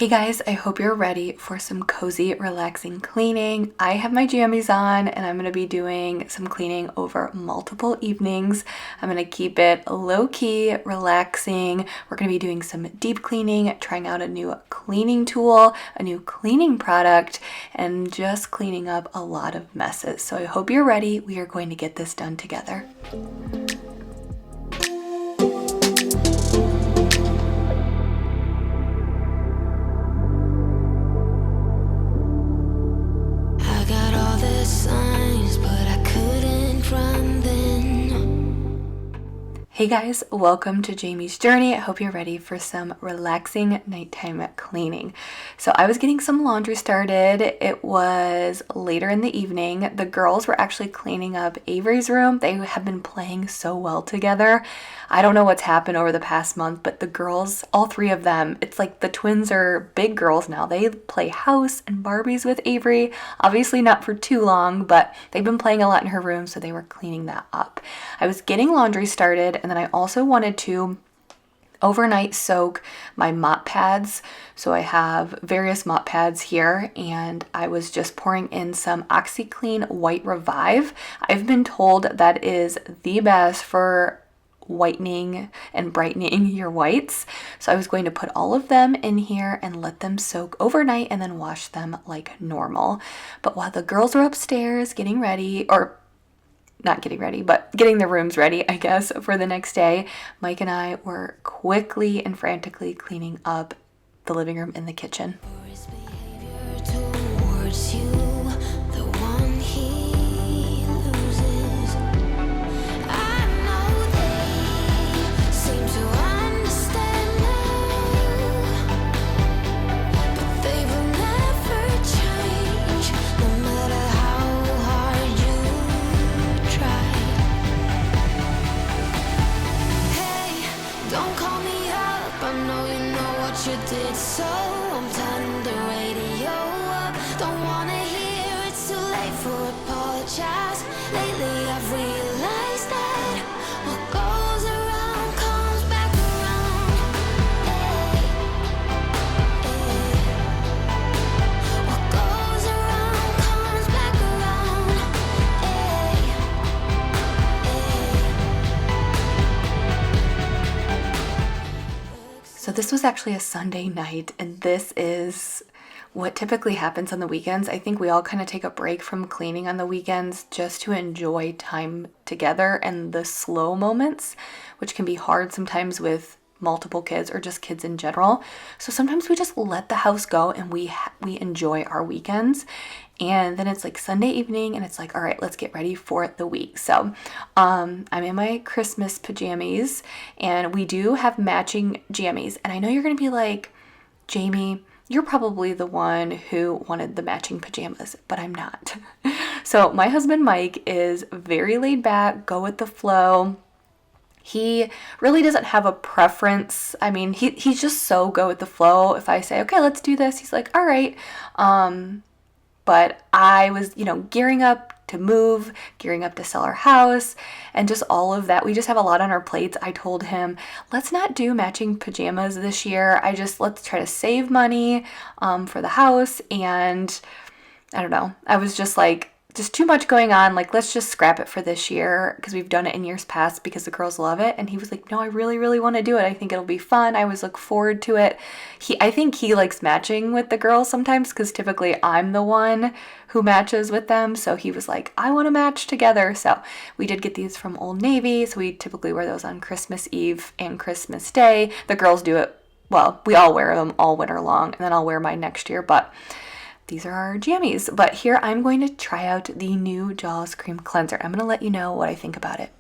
Hey guys, I hope you're ready for some cozy, relaxing cleaning. I have my jammies on and I'm going to be doing some cleaning over multiple evenings. I'm going to keep it low-key, relaxing. We're going to be doing some deep cleaning, trying out a new cleaning tool, a new cleaning product, and just cleaning up a lot of messes. So I hope you're ready. We are going to get this done together. Hey guys, welcome to Jamie's Journey. I hope you're ready for some relaxing nighttime cleaning. So I was getting some laundry started. It was later in the evening. The girls were actually cleaning up Avery's room. They have been playing so well together. I don't know what's happened over the past month, but the girls, all three of them, it's like the twins are big girls now. They play house and Barbies with Avery. Obviously not for too long, but they've been playing a lot in her room, so they were cleaning that up. I was getting laundry started, and then I also wanted to overnight soak my mop pads. So I have various mop pads here, and I was just pouring in some OxiClean White Revive. I've been told that is the best for whitening and brightening your whites. So I was going to put all of them in here and let them soak overnight and then wash them like normal. But while the girls were upstairs getting ready, or not getting ready, but getting their rooms ready, I guess, for the next day, Mike and I were quickly and frantically cleaning up the living room and the kitchen. So this was actually a Sunday night, and this is what typically happens on the weekends. I think we all kind of take a break from cleaning on the weekends just to enjoy time together and the slow moments, which can be hard sometimes with multiple kids or just kids in general. So sometimes we just let the house go and we enjoy our weekends. And then it's like Sunday evening and it's like, all right, let's get ready for the week. So I'm in my Christmas pajamas, and we do have matching jammies. And I know you're going to be like, Jamie, you're probably the one who wanted the matching pajamas, but I'm not. So my husband, Mike, is very laid back, go with the flow. He really doesn't have a preference. I mean, he's just so go with the flow. If I say, okay, let's do this, he's like, all right. But I was, gearing up to move, gearing up to sell our house, and just all of that. We just have a lot on our plates. I told him, let's not do matching pajamas this year. Let's try to save money for the house. And I don't know. I was just like, just too much going on. Like, let's just scrap it for this year because we've done it in years past because the girls love it. And he was like, no, I really, really want to do it. I think it'll be fun. I always look forward to it. I think he likes matching with the girls sometimes because typically I'm the one who matches with them. So he was like, I want to match together. So we did get these from Old Navy. So we typically wear those on Christmas Eve and Christmas Day. The girls do it. Well, we all wear them all winter long, and then I'll wear mine next year. But these are our jammies. But here I'm going to try out the new Jaws Cream Cleanser. I'm going to let you know what I think about it.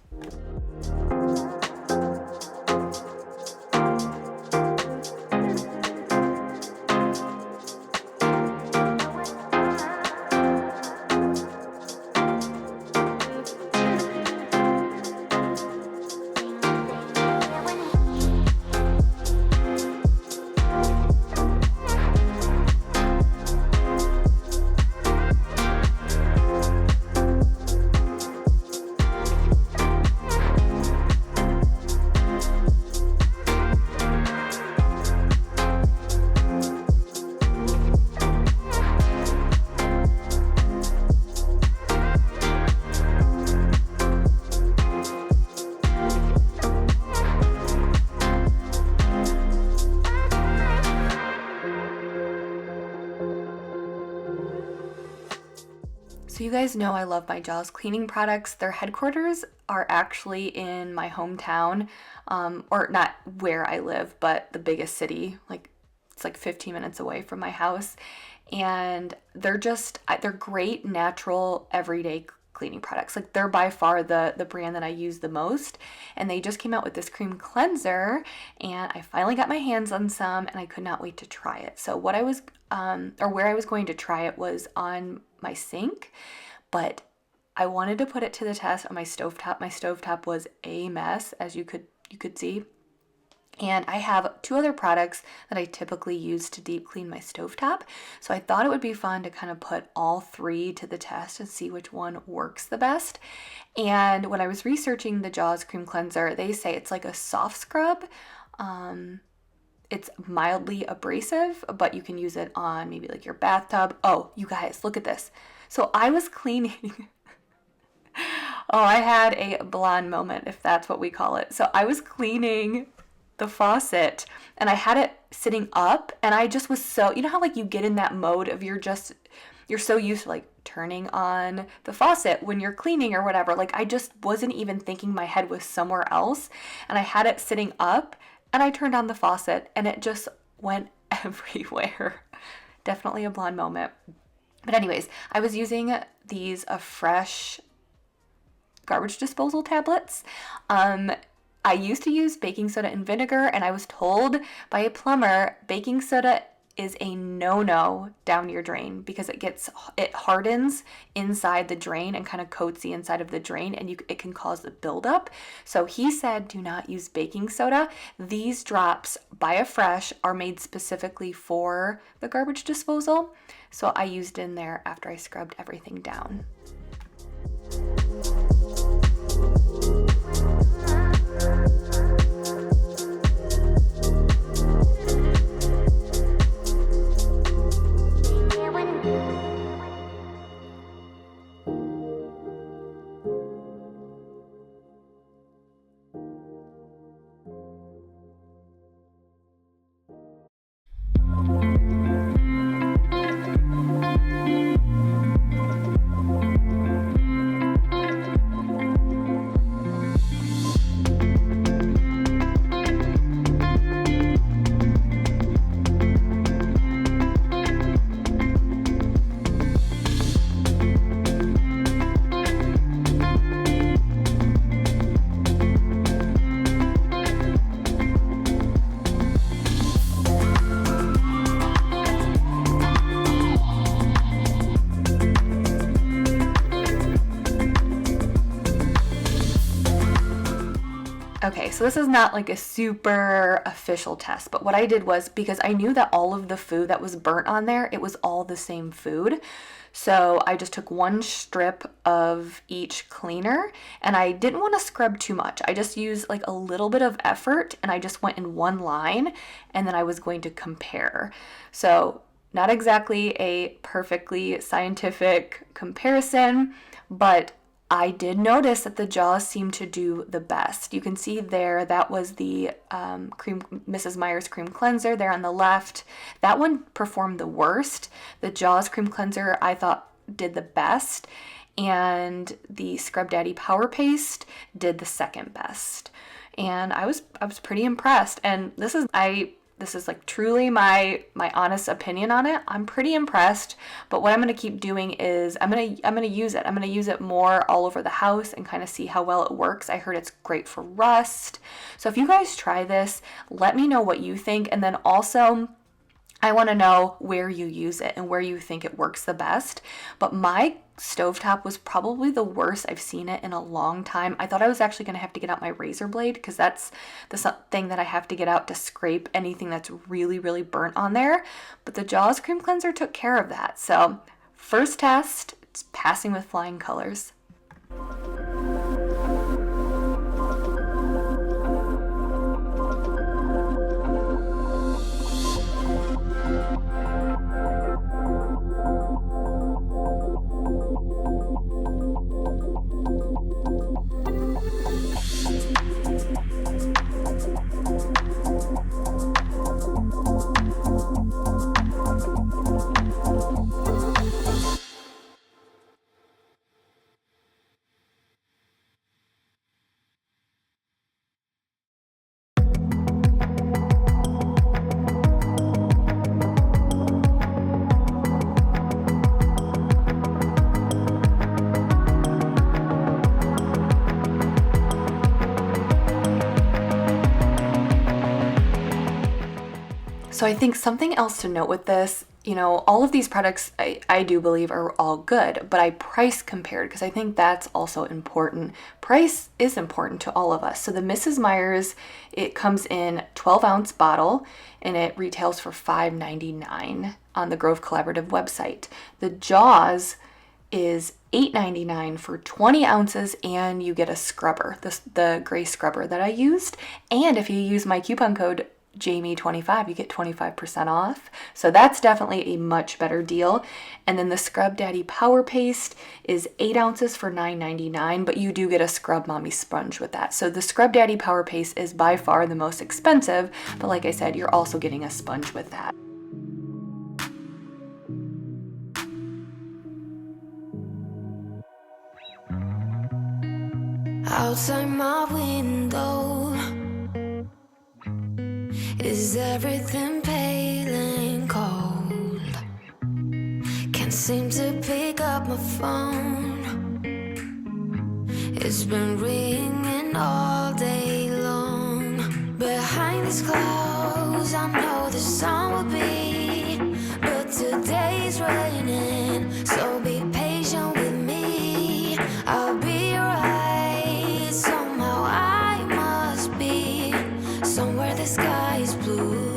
So you guys know I love my Jaws cleaning products. Their headquarters are actually in my hometown, or not where I live, but the biggest city. Like it's like 15 minutes away from my house. And they're great, natural, everyday cleaning products. Like they're by far the brand that I use the most. And they just came out with this cream cleanser, and I finally got my hands on some, and I could not wait to try it. So where I was going to try it was on my sink, but I wanted to put it to the test on my stovetop. My stovetop was a mess, as you could see. And I have 2 other products that I typically use to deep clean my stovetop. So I thought it would be fun to kind of put all 3 to the test and see which one works the best. And when I was researching the Jaws cream cleanser, they say it's like a soft scrub. It's mildly abrasive, but you can use it on maybe like your bathtub. Oh, you guys, look at this. So I was cleaning. Oh, I had a blonde moment, if that's what we call it. So I was cleaning the faucet, and I had it sitting up, and I just was so, you know how like you get in that mode of you're so used to like turning on the faucet when you're cleaning or whatever. Like I just wasn't even thinking, my head was somewhere else, and I had it sitting up, and I turned on the faucet, and it just went everywhere. Definitely a blonde moment. But anyways, I was using these fresh garbage disposal tablets. I used to use baking soda and vinegar, and I was told by a plumber baking soda is a no-no down your drain because it hardens inside the drain and kind of coats the inside of the drain, and it can cause the buildup. So he said do not use baking soda. These drops by a Fresh are made specifically for the garbage disposal. So I used in there after I scrubbed everything down. Okay, so this is not like a super official test, but what I did was, because I knew that all of the food that was burnt on there, it was all the same food. So I just took 1 strip of each cleaner, and I didn't want to scrub too much. I just used like a little bit of effort, and I just went in 1 line, and then I was going to compare. So not exactly a perfectly scientific comparison, but I did notice that the Jaws seemed to do the best. You can see there, that was the Mrs. Meyer's cream cleanser there on the left. That one performed the worst. The Jaws cream cleanser I thought did the best, and the Scrub Daddy Power Paste did the second best. And I was pretty impressed. And this is like truly my honest opinion on it. I'm pretty impressed, but what I'm going to keep doing is I'm going to use it. I'm going to use it more all over the house and kind of see how well it works. I heard it's great for rust. So if you guys try this, let me know what you think, and then also I want to know where you use it and where you think it works the best. But my stovetop was probably the worst I've seen it in a long time. I thought I was actually going to have to get out my razor blade, because that's the thing that I have to get out to scrape anything that's really, really burnt on there. But the Jaws cream cleanser took care of that. So first test, it's passing with flying colors. So I think something else to note with this, all of these products I do believe are all good, but I price compared because I think that's also important. Price is important to all of us. So the Mrs. Meyer's, it comes in 12-ounce bottle and it retails for $5.99 on the Grove Collaborative website. The Jaws is $8.99 for 20 ounces, and you get a scrubber, the gray scrubber that I used. And if you use my coupon code Jamie25, you get 25% off. So that's definitely a much better deal. And then the Scrub Daddy Power Paste is 8 ounces for $9.99, but you do get a Scrub Mommy sponge with that. So the Scrub Daddy Power Paste is by far the most expensive, but like I said, you're also getting a sponge with that. Outside my window, is everything pale and cold? Can't seem to pick up my phone. It's been ringing all day long. Behind these clouds, I know the sun will be, but today's raining, so be patient with me. I'll be right. Somehow I must be somewhere the sky is blue.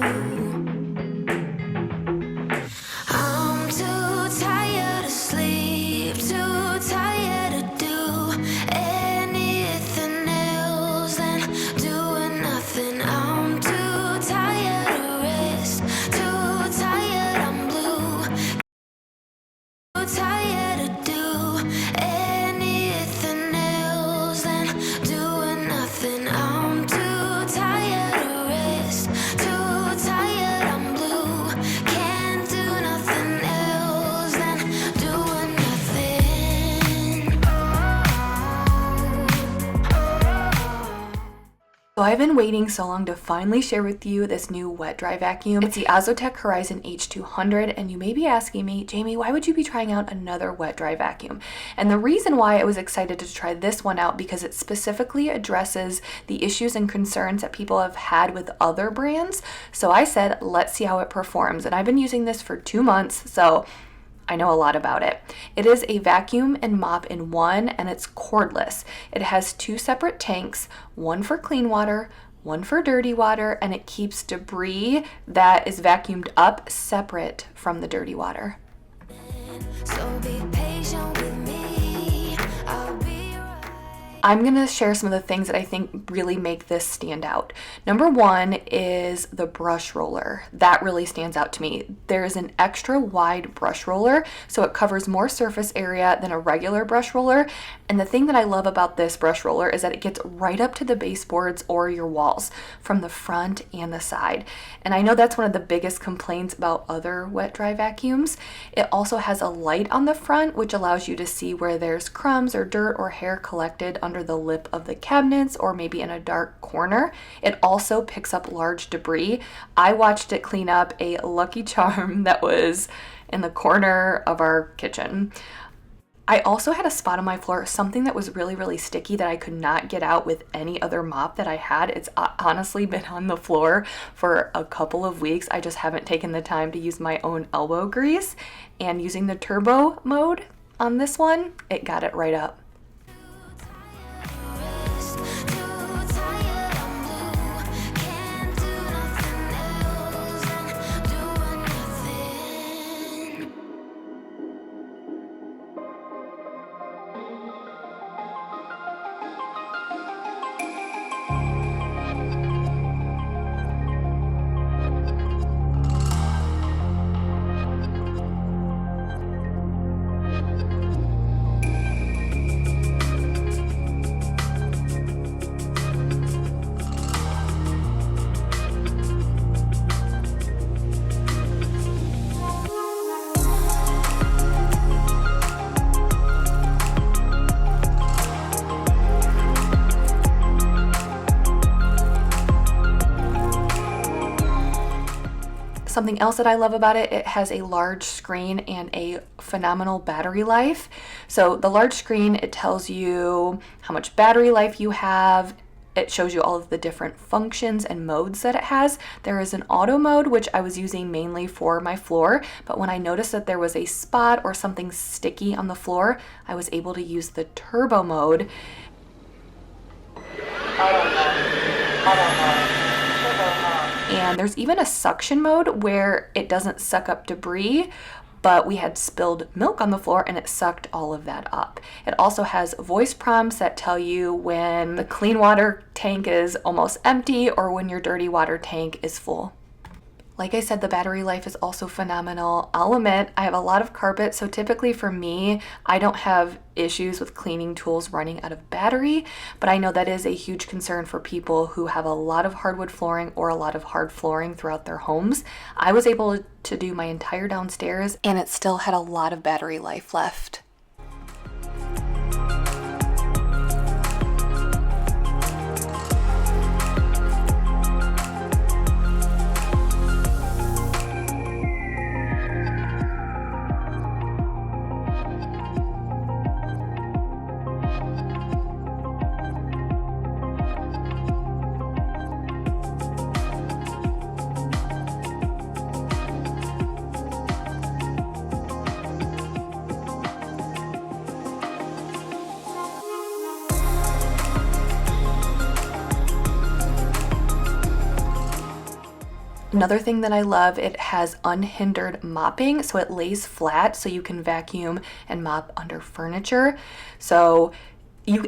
I'm too tired to sleep, too tired to do anything else than doing nothing. I'm too tired to rest, too tired, I'm blue. Too tired to do anything else than doing nothing. I'm too tired to rest, too tired, I'm blue. Can't do nothing else than doing nothing. So I've been waiting so long to finally share with you this new wet dry vacuum. It's the Ozotech Horizon H200, and you may be asking me, Jamie, why would you be trying out another wet dry vacuum? And the reason why I was excited to try this one out, because it specifically addresses the issues and concerns that people have had with other brands. So I said, let's see how it performs. And I've been using this for 2 months, so I know a lot about it. It is a vacuum and mop in one, and it's cordless. It has 2 separate tanks, one for clean water, one for dirty water, and it keeps debris that is vacuumed up separate from the dirty water. So be patient with me. I'll be right. I'm going to share some of the things that I think really make this stand out. Number one is the brush roller. That really stands out to me. There is an extra wide brush roller, so it covers more surface area than a regular brush roller. And the thing that I love about this brush roller is that it gets right up to the baseboards or your walls from the front and the side. And I know that's one of the biggest complaints about other wet dry vacuums. It also has a light on the front, which allows you to see where there's crumbs or dirt or hair collected under the lip of the cabinets or maybe in a dark corner. It also picks up large debris. I watched it clean up a Lucky Charm that was in the corner of our kitchen. I also had a spot on my floor, something that was really, really sticky that I could not get out with any other mop that I had. It's honestly been on the floor for a couple of weeks. I just haven't taken the time to use my own elbow grease, and using the turbo mode on this one, it got it right up. Something else that I love about it, it has a large screen and a phenomenal battery life. So the large screen, it tells you how much battery life you have. it shows you all of the different functions and modes that it has. There is an auto mode, which I was using mainly for my floor, but when I noticed that there was a spot or something sticky on the floor, I was able to use the turbo mode. And there's even a suction mode where it doesn't suck up debris, but we had spilled milk on the floor and it sucked all of that up. It also has voice prompts that tell you when the clean water tank is almost empty or when your dirty water tank is full. Like I said, the battery life is also phenomenal. I'll admit, I have a lot of carpet, so typically for me, I don't have issues with cleaning tools running out of battery, but I know that is a huge concern for people who have a lot of hardwood flooring or a lot of hard flooring throughout their homes. I was able to do my entire downstairs, and it still had a lot of battery life left. Another thing that I love, it has unhindered mopping, so it lays flat so you can vacuum and mop under furniture. So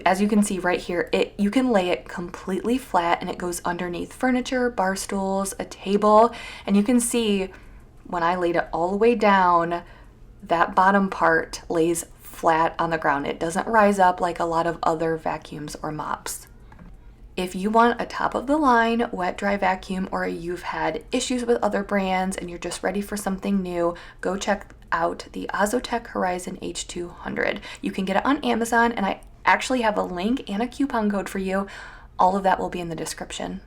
as you can see right here, you can lay it completely flat and it goes underneath furniture, bar stools, a table, and you can see when I laid it all the way down, that bottom part lays flat on the ground. It doesn't rise up like a lot of other vacuums or mops. If you want a top-of-the-line wet-dry vacuum, or you've had issues with other brands and you're just ready for something new, go check out the Ozotech Horizon H200. You can get it on Amazon, and I actually have a link and a coupon code for you. All of that will be in the description.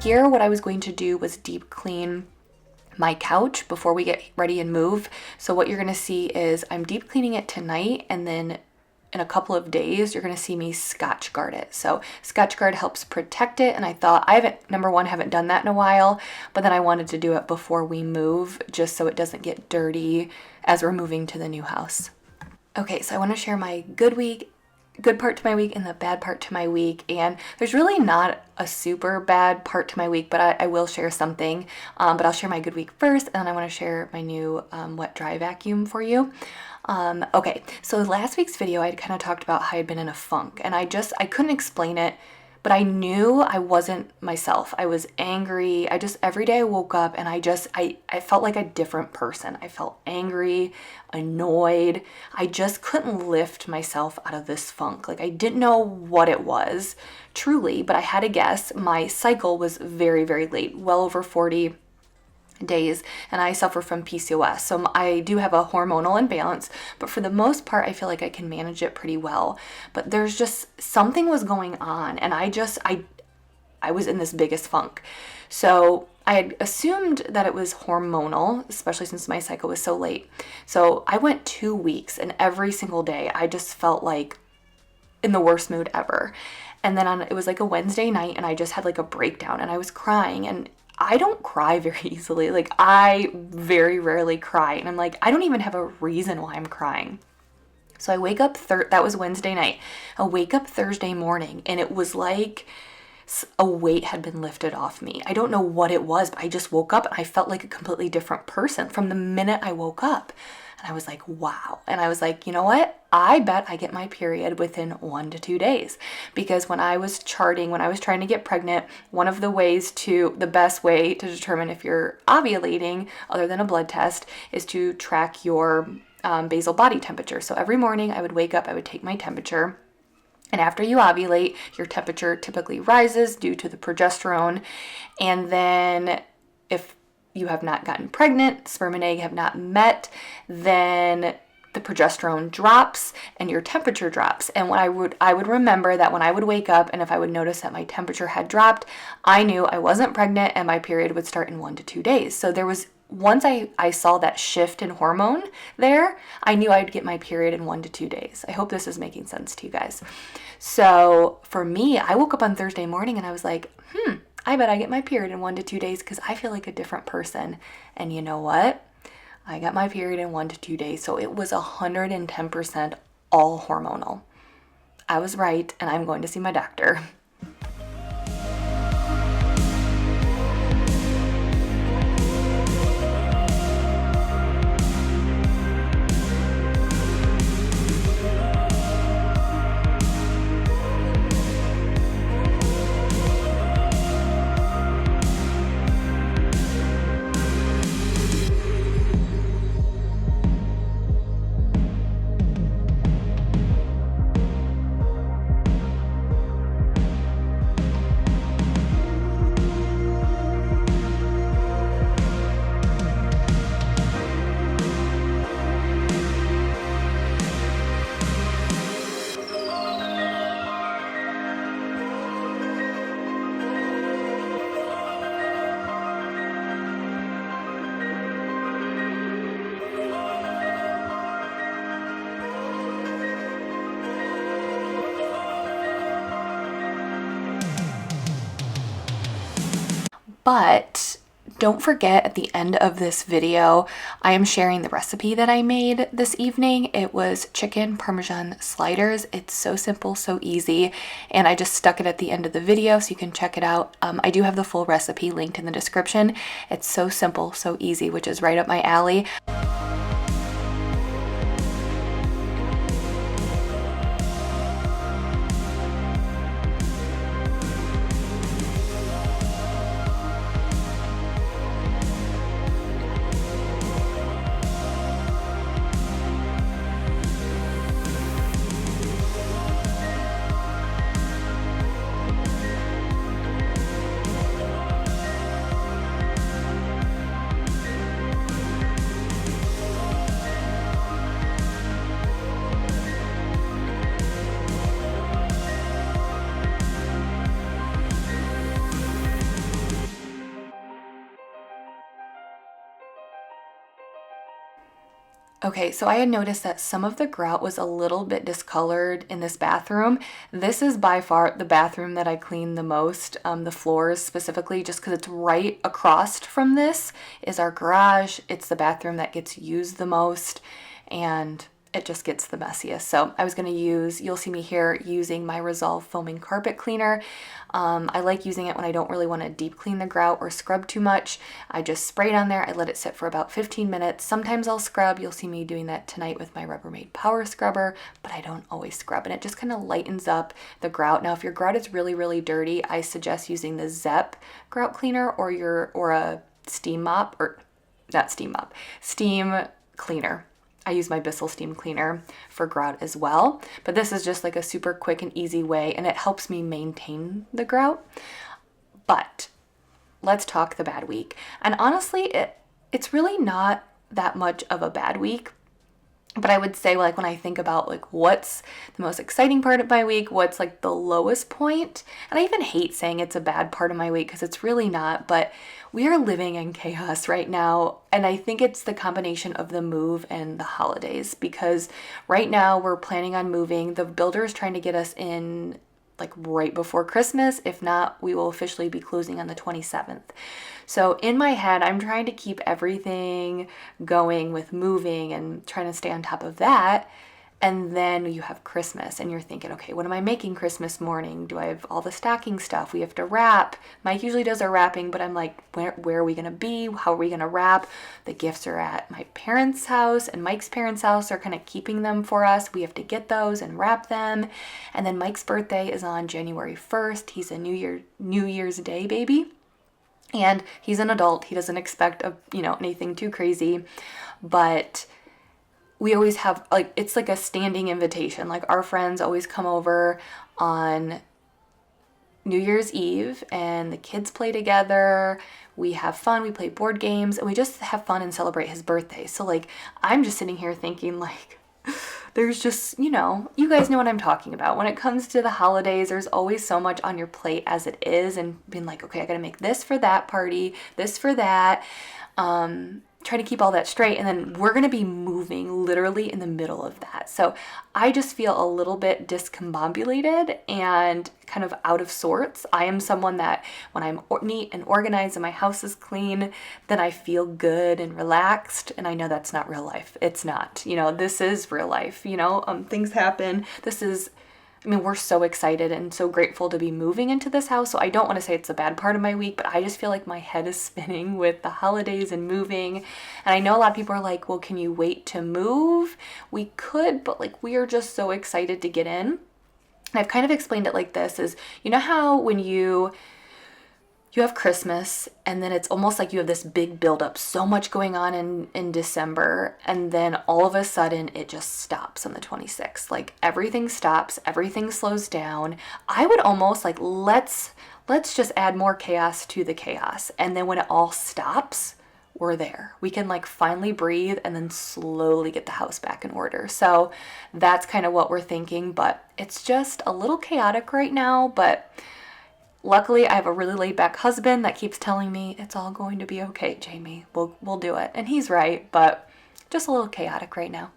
Here, what I was going to do was deep clean my couch before we get ready and move. So what you're gonna see is I'm deep cleaning it tonight, and then in a couple of days, you're gonna see me Scotch guard it. So Scotch guard helps protect it, and I thought number one, haven't done that in a while, but then I wanted to do it before we move, just so it doesn't get dirty as we're moving to the new house. Okay, so I wanna share my good part to my week and the bad part to my week, and there's really not a super bad part to my week, but I will share something, but I'll share my good week first, and then I want to share my new wet dry vacuum for you. Okay, so last week's video I kind of talked about how I'd been in a funk, and I couldn't explain it, but I knew I wasn't myself. I was angry. Every day I woke up and I felt like a different person. I felt angry, annoyed. I just couldn't lift myself out of this funk. Like, I didn't know what it was, truly, but I had to guess. My cycle was very, very late, well over 40 days, and I suffer from PCOS. So I do have a hormonal imbalance, but for the most part, I feel like I can manage it pretty well. But there's just something was going on, and I was in this biggest funk. So I had assumed that it was hormonal, especially since my cycle was so late. So I went 2 weeks, and every single day I just felt like in the worst mood ever. And then it was like a Wednesday night, and I just had like a breakdown, and I was crying, and I don't cry very easily. Like, I very rarely cry, and I'm like, I don't even have a reason why I'm crying. So I wake up, that was Wednesday night. I wake up Thursday morning, and it was like a weight had been lifted off me. I don't know what it was, but I just woke up and I felt like a completely different person from the minute I woke up. And I was like, wow. And I was like, you know what? I bet I get my period within 1 to 2 days. Because when I was charting, when I was trying to get pregnant, the best way to determine if you're ovulating, other than a blood test, is to track your basal body temperature. So every morning I would wake up, I would take my temperature. And after you ovulate, your temperature typically rises due to the progesterone. And then if you have not gotten pregnant, sperm and egg have not met, then the progesterone drops and your temperature drops. And I would remember that when I would wake up and if I would notice that my temperature had dropped, I knew I wasn't pregnant and my period would start in 1 to 2 days. So once I saw that shift in hormone there, I knew I'd get my period in 1 to 2 days. I hope this is making sense to you guys. So for me, I woke up on Thursday morning and I was like, I bet I get my period in 1 to 2 days because I feel like a different person. And you know what? I got my period in 1 to 2 days. So it was 110% all hormonal. I was right, and I'm going to see my doctor. But don't forget, at the end of this video, I am sharing the recipe that I made this evening. It was chicken Parmesan sliders. It's so simple, so easy, and I just stuck it at the end of the video so you can check it out. I do have the full recipe linked in the description. It's so simple, so easy, which is right up my alley. Okay, so I had noticed that some of the grout was a little bit discolored in this bathroom. This is by far the bathroom that I clean the most, the floors specifically, just because it's right across from this is our garage. It's the bathroom that gets used the most, and it just gets the messiest. So I was going to you'll see me here using my Resolve foaming carpet cleaner. I like using it when I don't really want to deep clean the grout or scrub too much. I just spray it on there. I let it sit for about 15 minutes. Sometimes I'll scrub. You'll see me doing that tonight with my Rubbermaid Power Scrubber, but I don't always scrub, and it just kind of lightens up the grout. Now, if your grout is really, really dirty, I suggest using the Zepp grout cleaner or a steam mop, or not steam mop, steam cleaner. I use my Bissell steam cleaner for grout as well, but this is just like a super quick and easy way, and it helps me maintain the grout. But let's talk the bad week. And honestly, it's really not that much of a bad week. But I would say, like, when I think about like what's the most exciting part of my week, what's like the lowest point, and I even hate saying it's a bad part of my week because it's really not, but we are living in chaos right now, and I think it's the combination of the move and the holidays, because right now we're planning on moving. The builder is trying to get us in like right before Christmas. If not, we will officially be closing on the 27th. So in my head, I'm trying to keep everything going with moving and trying to stay on top of that. And then you have Christmas and you're thinking, okay, what am I making Christmas morning? Do I have all the stocking stuff? We have to wrap. Mike usually does our wrapping, but I'm like, where are we going to be? How are we going to wrap? The gifts are at my parents' house and Mike's parents' house. They're kind of keeping them for us. We have to get those and wrap them. And then Mike's birthday is on January 1st. He's a New Year's Day baby. And he's an adult. He doesn't expect anything too crazy. But we always have, like, it's like a standing invitation. Like, our friends always come over on New Year's Eve and the kids play together. We have fun. We play board games and we just have fun and celebrate his birthday. So, like, I'm just sitting here thinking, like, there's just, you guys know what I'm talking about. When it comes to the holidays, there's always so much on your plate as it is, and being like, okay, I got to make this for that party, this for that. Try to keep all that straight, and then we're going to be moving literally in the middle of that. So I just feel a little bit discombobulated and kind of out of sorts. I am someone that when I'm neat and organized and my house is clean, then I feel good and relaxed, and I know that's not real life. It's not. This is real life. Things happen. We're so excited and so grateful to be moving into this house. So I don't want to say it's a bad part of my week, but I just feel like my head is spinning with the holidays and moving. And I know a lot of people are like, well, can you wait to move? We could, but like, we are just so excited to get in. And I've kind of explained it like this is, how when you have Christmas and then it's almost like you have this big buildup, so much going on in December, and then all of a sudden it just stops on the 26th. Like, everything stops, everything slows down. I would almost like, let's just add more chaos to the chaos. And then when it all stops, we're there. We can like finally breathe and then slowly get the house back in order. So that's kind of what we're thinking, but it's just a little chaotic right now, but luckily, I have a really laid-back husband that keeps telling me it's all going to be okay, Jamie. We'll do it. And he's right, but just a little chaotic right now.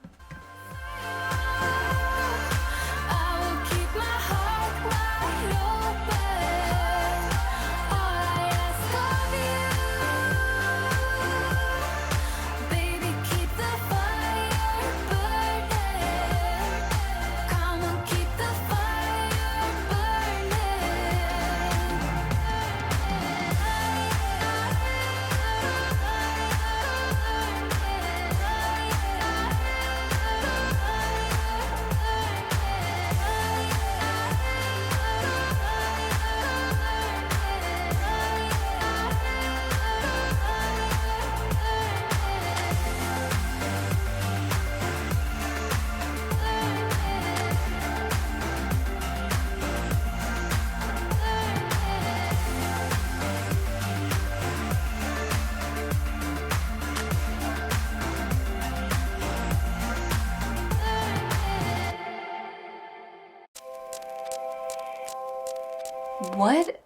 What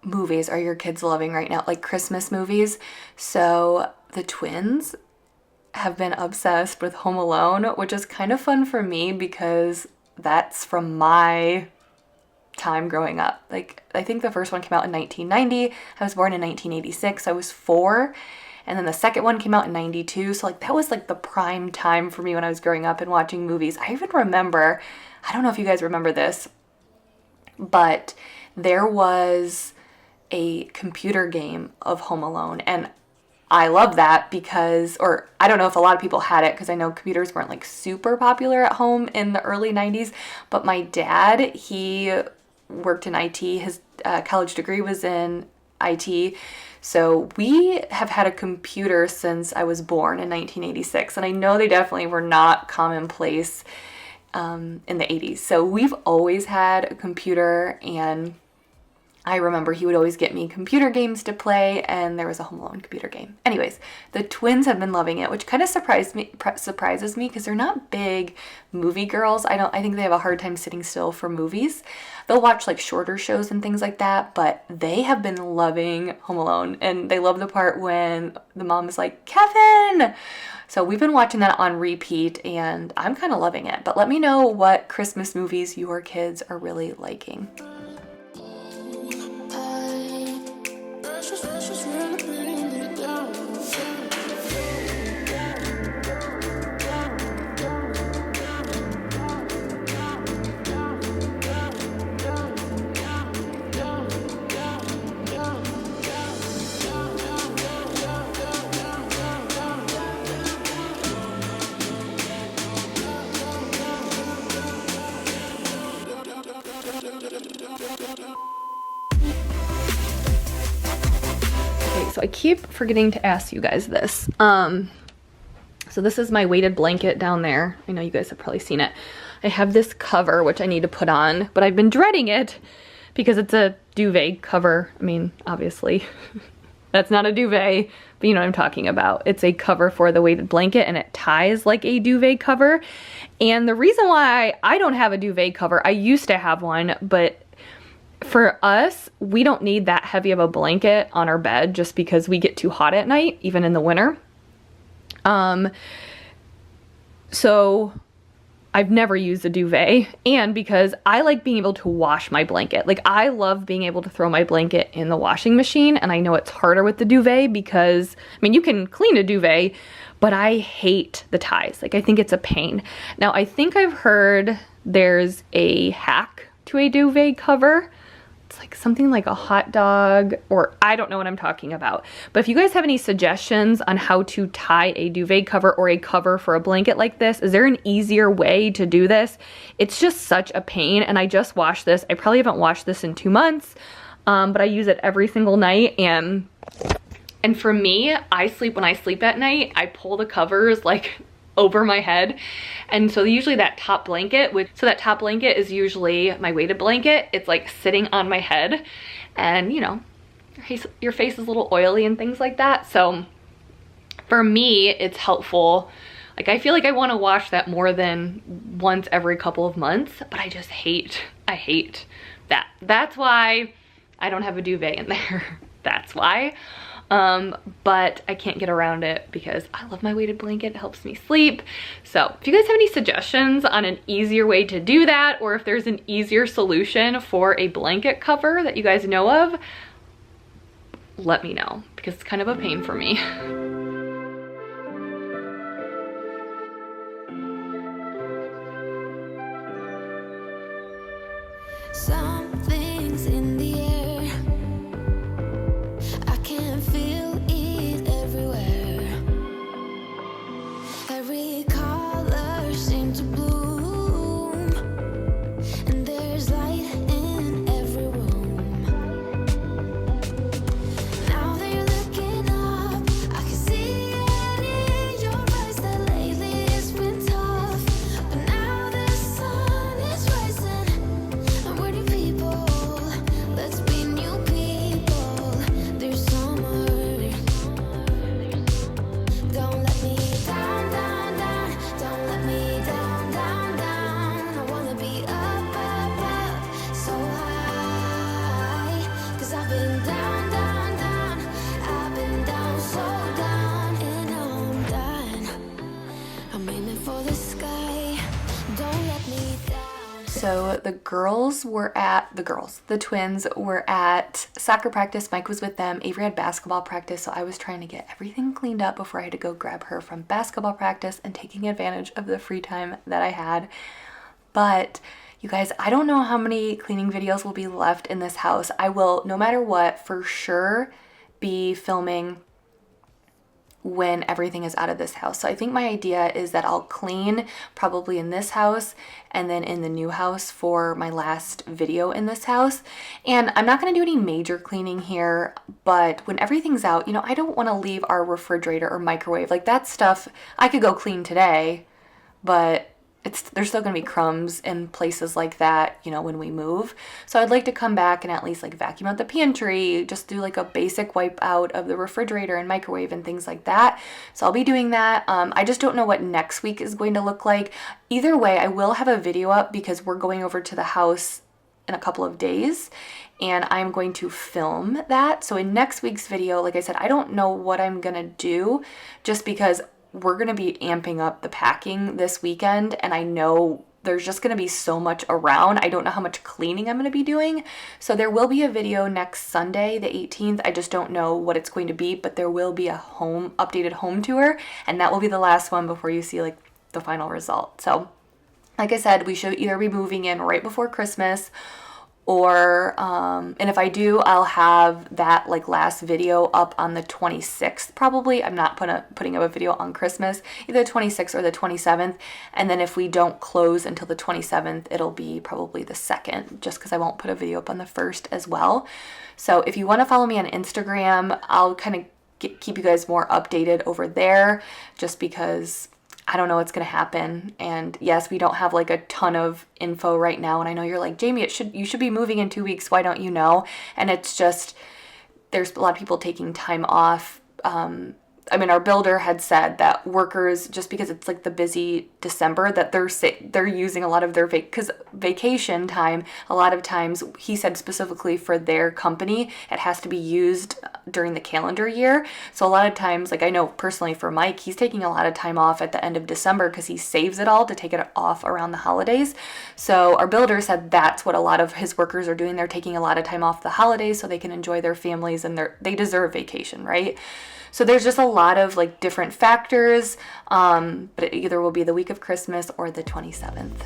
movies are your kids loving right now? Like Christmas movies? So the twins have been obsessed with Home Alone, which is kind of fun for me because that's from my time growing up. Like, I think the first one came out in 1990. I was born in 1986. I was 4. And then the second one came out in 92. So like, that was like the prime time for me when I was growing up and watching movies. I even remember, I don't know if you guys remember this, but there was a computer game of Home Alone, and I love that because, or I don't know if a lot of people had it because I know computers weren't like super popular at home in the early 90s, but my dad, he worked in IT. His college degree was in IT. So we have had a computer since I was born in 1986, and I know they definitely were not commonplace in the 80s. So we've always had a computer, and I remember he would always get me computer games to play, and there was a Home Alone computer game. Anyways, the twins have been loving it, which kind of surprises me because they're not big movie girls. I think they have a hard time sitting still for movies. They'll watch like shorter shows and things like that, but they have been loving Home Alone, and they love the part when the mom is like, Kevin! So we've been watching that on repeat, and I'm kind of loving it. But let me know what Christmas movies your kids are really liking. I keep forgetting to ask you guys this. So this is my weighted blanket down there. I know you guys have probably seen it. I have this cover, which I need to put on, but I've been dreading it because it's a duvet cover. I mean, obviously, that's not a duvet, but you know what I'm talking about. It's a cover for the weighted blanket, and it ties like a duvet cover. And the reason why I don't have a duvet cover, I used to have one, but for us, we don't need that heavy of a blanket on our bed just because we get too hot at night, even in the winter. So I've never used a duvet, and because I like being able to wash my blanket. Like, I love being able to throw my blanket in the washing machine, and I know it's harder with the duvet because, I mean, you can clean a duvet, but I hate the ties. Like, I think it's a pain. Now, I think I've heard there's a hack to a duvet cover. It's like something like a hot dog, or I don't know what I'm talking about. But if you guys have any suggestions on how to tie a duvet cover or a cover for a blanket like this, is there an easier way to do this? It's just such a pain, and I just washed this. I probably haven't washed this in 2 months, but I use it every single night, and for me, when I sleep at night, I pull the covers like over my head. And so usually that top blanket is usually my weighted blanket. It's like sitting on my head, and you know, your face is a little oily and things like that. So for me, it's helpful. Like, I feel like I want to wash that more than once every couple of months, but I hate that. That's why I don't have a duvet in there. That's why. But I can't get around it because I love my weighted blanket. It helps me sleep. So if you guys have any suggestions on an easier way to do that, or if there's an easier solution for a blanket cover that you guys know of, let me know, because it's kind of a pain for me. Something's in the air. I can feel it everywhere. Every color seems to bloom, and there's light in every room. Now that you're looking up, I can see it in your eyes that lately it's been tough. But now the sun is rising, and we're new people. Let's be new people. There's summer. Don't let me down, down, down. Don't let me down, down, down. I wanna be up, up, up, so high. 'Cause I've been down, down, down. I've been down, so down, and now I'm done. I'm aiming for the sky. Don't let me down. So the twins were at soccer practice. Mike was with them. Avery had basketball practice, so I was trying to get everything cleaned up before I had to go grab her from basketball practice and taking advantage of the free time that I had. But you guys, I don't know how many cleaning videos will be left in this house. I will, no matter what, for sure be filming when everything is out of this house. So I think my idea is that I'll clean probably in this house and then in the new house for my last video in this house. And I'm not going to do any major cleaning here, but when everything's out, you know, I don't want to leave our refrigerator or microwave. Like, that stuff I could go clean today, but there's still gonna be crumbs in places like that, you know, when we move. So I'd like to come back and at least like vacuum out the pantry, just do like a basic wipe out of the refrigerator and microwave and things like that. So I'll be doing that. I just don't know what next week is going to look like. Either way, I will have a video up because we're going over to the house in a couple of days, and I'm going to film that. So in next week's video, like I said, I don't know what I'm gonna do just because we're going to be amping up the packing this weekend, and I know there's just going to be so much around. I don't know how much cleaning I'm going to be doing. So there will be a video next Sunday, the 18th. I just don't know what it's going to be, but there will be a updated home tour, and that will be the last one before you see like the final result. So like I said, we should either be moving in right before Christmas, or and if I do, I'll have that like last video up on the 26th probably. I'm not putting up a video on Christmas, either the 26th or the 27th. And then if we don't close until the 27th, it'll be probably the 2nd, just because I won't put a video up on the 1st as well. So if you want to follow me on Instagram, I'll kind of keep you guys more updated over there, just because I don't know what's going to happen. And yes, we don't have like a ton of info right now. And I know you're like, Jamie, you should be moving in 2 weeks. Why don't you know? And it's just, there's a lot of people taking time off. I mean, our builder had said that workers, just because it's like the busy December, that they're using a lot of their because vacation time, a lot of times, he said specifically for their company, it has to be used during the calendar year. So a lot of times, like I know personally for Mike, he's taking a lot of time off at the end of December because he saves it all to take it off around the holidays. So our builder said that's what a lot of his workers are doing. They're taking a lot of time off the holidays so they can enjoy their families, and they deserve vacation, right? So there's just a lot of like different factors, but it either will be the week of Christmas or the 27th.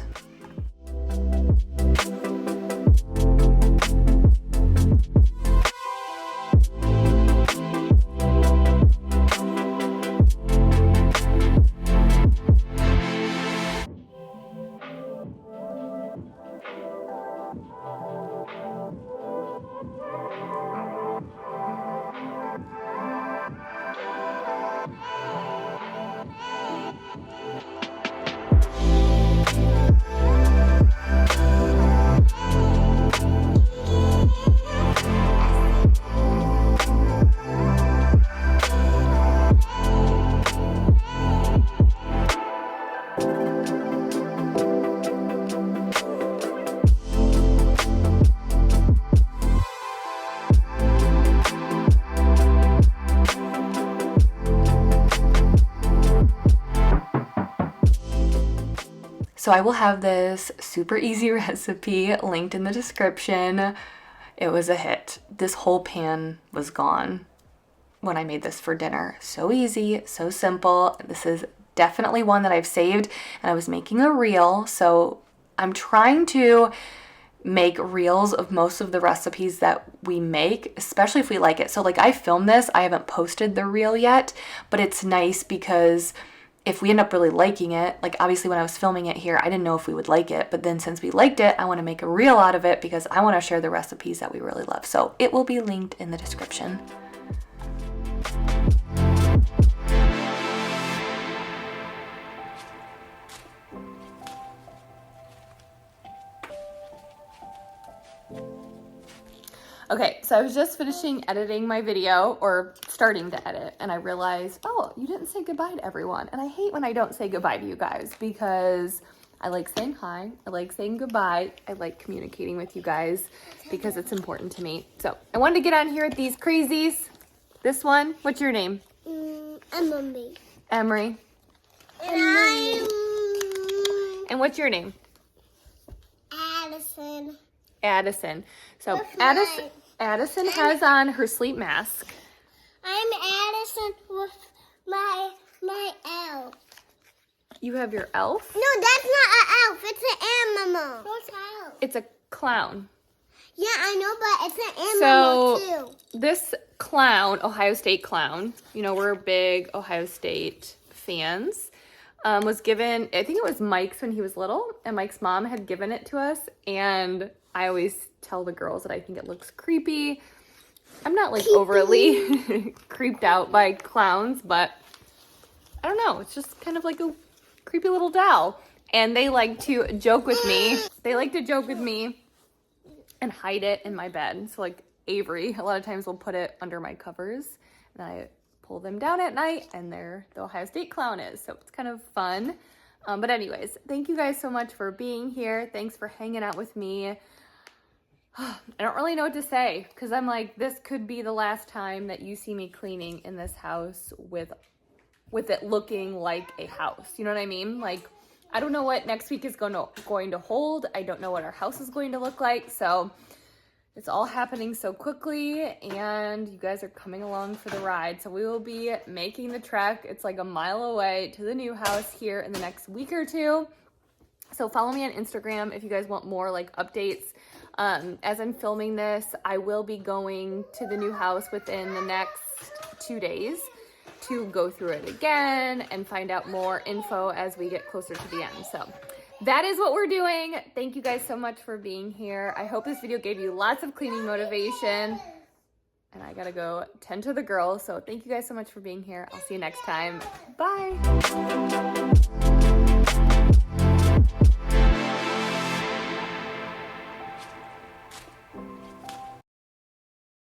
So I will have this super easy recipe linked in the description. It was a hit. This whole pan was gone when I made this for dinner. So easy, so simple. This is definitely one that I've saved, and I was making a reel. So I'm trying to make reels of most of the recipes that we make, especially if we like it. So like I filmed this, I haven't posted the reel yet, but it's nice because if we end up really liking it, like obviously when I was filming it here, I didn't know if we would like it, but then since we liked it, I want to make a reel out of it because I want to share the recipes that we really love. So it will be linked in the description. Okay, so I was just finishing editing my video, or starting to edit, and I realized, oh, you didn't say goodbye to everyone. And I hate when I don't say goodbye to you guys because I like saying hi, I like saying goodbye, I like communicating with you guys because it's important to me. So I wanted to get on here with these crazies. This one, what's your name? Emily. Emery. And what's your name? Addison. Addison. So With Addison has on her sleep mask. I'm Addison with my elf. You have your elf? No, that's not an elf. It's an animal. What's elf? It's a clown. Yeah, I know, but it's an animal too. This clown, Ohio State clown, you know, we're big Ohio State fans, was given, I think it was Mike's when he was little, and Mike's mom had given it to us, and I always tell the girls that I think it looks creepy. I'm not like overly creeped out by clowns, but I don't know. It's just kind of like a creepy little doll. And they like to joke with me. They like to joke with me and hide it in my bed. So like Avery, a lot of times will put it under my covers, and I pull them down at night, and there the Ohio State clown is. So it's kind of fun. But anyways, thank you guys so much for being here. Thanks for hanging out with me. I don't really know what to say because I'm like, this could be the last time that you see me cleaning in this house with it looking like a house. You know what I mean? Like, I don't know what next week is going to hold. I don't know what our house is going to look like. So it's all happening so quickly, and you guys are coming along for the ride. So we will be making the trek. It's like a mile away to the new house here in the next week or two. So follow me on Instagram if you guys want more like updates. As I'm filming this, I will be going to the new house within the next 2 days to go through it again and find out more info as we get closer to the end. So that is what we're doing. Thank you guys so much for being here. I hope this video gave you lots of cleaning motivation. and I gotta go tend to the girls. So thank you guys so much for being here. I'll see you next time. Bye.